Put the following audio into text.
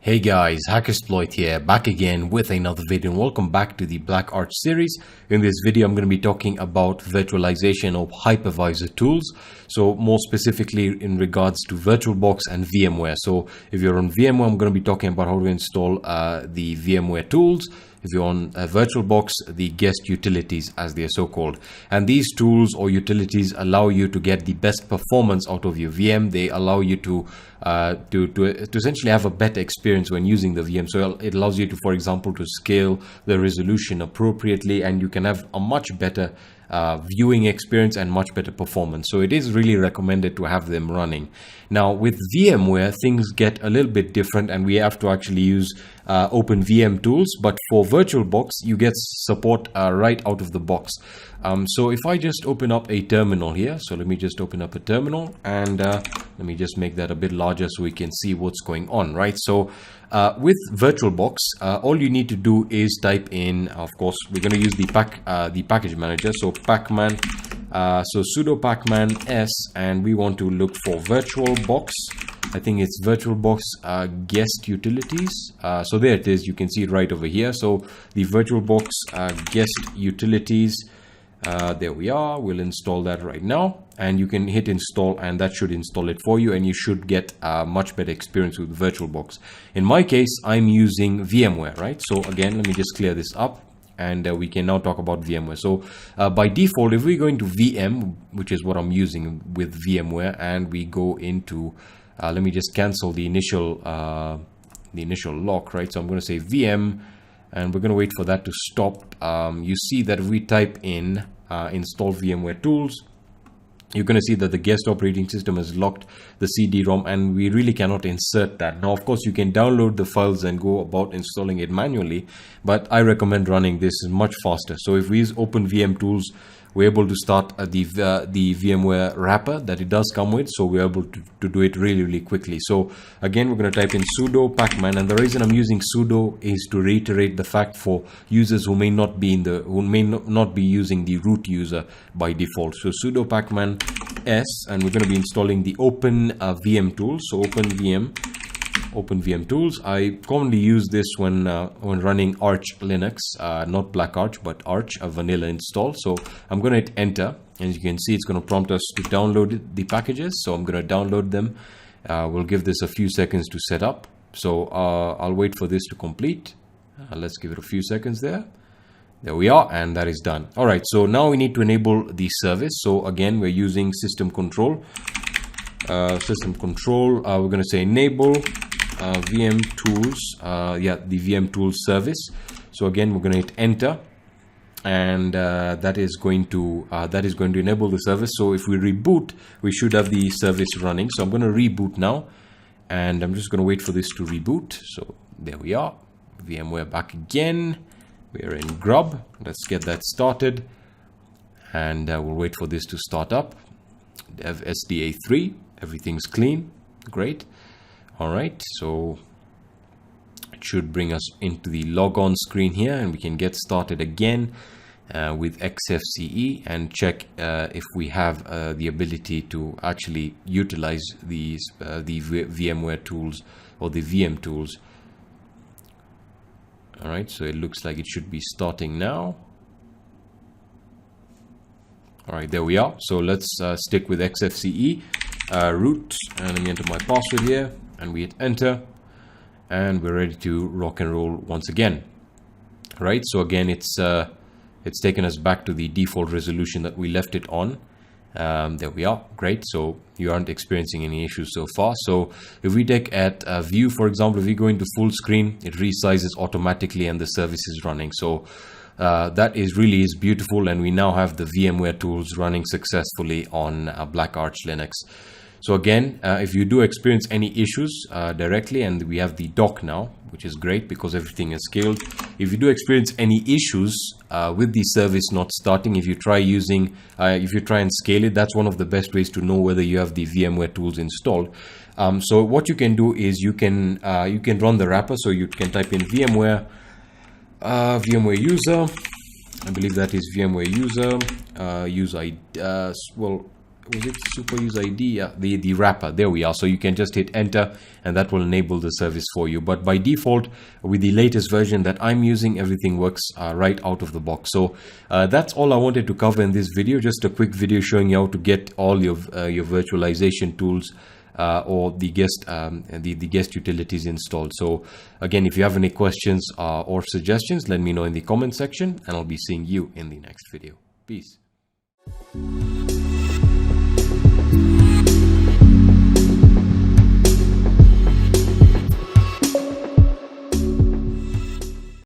Hey guys, Hackersploit here, back again with another video, and welcome back to the BlackArch series. In this video, I'm going to be talking about virtualization of hypervisor tools. So more specifically in regards to VirtualBox and VMware. So if you're on VMware, I'm going to be talking about how to install the VMware tools. If you're on VirtualBox, the guest utilities as they are so called. And these tools or utilities allow you to get the best performance out of your VM. They allow you to essentially have a better experience when using the VM. So it allows you to, for example, to scale the resolution appropriately, and you can have a much better viewing experience and much better performance. So it is really recommended to have them running. Now with VMware, things get a little bit different, and we have to actually use open VM tools. But for VirtualBox, you get support right out of the box. So if I just open up a terminal here, so let me just open up a terminal, and let me just make that a bit larger so we can see what's going on, right? So with VirtualBox, all you need to do is type in, of course, we're going to use the package manager. So pacman, so sudo pacman s, and we want to look for VirtualBox. I think it's VirtualBox guest utilities. So there it is. You can see it right over here. So the VirtualBox guest utilities. There we are. We'll install that right now, and you can hit install, and that should install it for you, and you should get a much better experience with VirtualBox. In my case, I'm using VMware, right? So again, let me just clear this up, and we can now talk about VMware. So by default, if we go into VM, which is what I'm using with VMware, and we go into let me just cancel the initial lock, right? So I'm going to say VM, and we're going to wait for that to stop. You see that if we type in install VMware tools, you're going to see that the guest operating system has locked the CD-ROM, and we really cannot insert that. Now, of course, you can download the files and go about installing it manually, but I recommend running this is much faster. So if we use open VM tools, we're able to start the VMware wrapper that it does come with, so we're able to do it really quickly. So again, we're going to type in sudo pacman, and the reason I'm using sudo is to reiterate the fact for users who may not be using the root user by default. So sudo pacman s, and we're going to be installing the open VM tools. So open VM tools. I commonly use this when running Arch Linux, not BlackArch, but Arch, a vanilla install. So I'm going to hit enter, and as you can see, it's going to prompt us to download the packages. So I'm going to download them. We'll give this a few seconds to set up. So I'll wait for this to complete. Let's give it a few seconds there. There we are, and that is done. All right, so now we need to enable the service. So again, we're using system control. We're going to say enable VM tools, the VM tools service. So again, we're going to hit enter, and that is going to enable the service. So if we reboot, we should have the service running. So I'm going to reboot now, and I'm just going to wait for this to reboot. So there we are, VMware back again. We're in grub. Let's get that started, and we'll wait for this to start up. Dev SDA3, everything's clean, great. All right, so it should bring us into the logon screen here, and we can get started again with XFCE and check if we have the ability to actually utilize the VMware tools or the VM tools. All right, so it looks like it should be starting now. All right, there we are. So let's stick with XFCE root, and let me enter my password here, and we hit enter, and we're ready to rock and roll once again. Right, so again, it's taken us back to the default resolution that we left it on. There we are, great. So you aren't experiencing any issues so far. So if we take at view, for example, if we go into full screen, it resizes automatically and the service is running. So that really is beautiful, and we now have the VMware tools running successfully on BlackArch Linux. So again, if you do experience any issues directly, and we have the dock now, which is great because everything is scaled. If you do experience any issues with the service not starting, if you try and scale it, that's one of the best ways to know whether you have the VMware tools installed. So what you can do is you can run the wrapper. So you can type in VMware user. I believe that is VMware user. was it super use ID? Yeah, the wrapper. There we are. So you can just hit enter and that will enable the service for you. But by default, with the latest version that I'm using, everything works right out of the box. So that's all I wanted to cover in this video. Just a quick video showing you how to get all your virtualization tools or the guest utilities installed. So again, if you have any questions or suggestions, let me know in the comment section, and I'll be seeing you in the next video. Peace.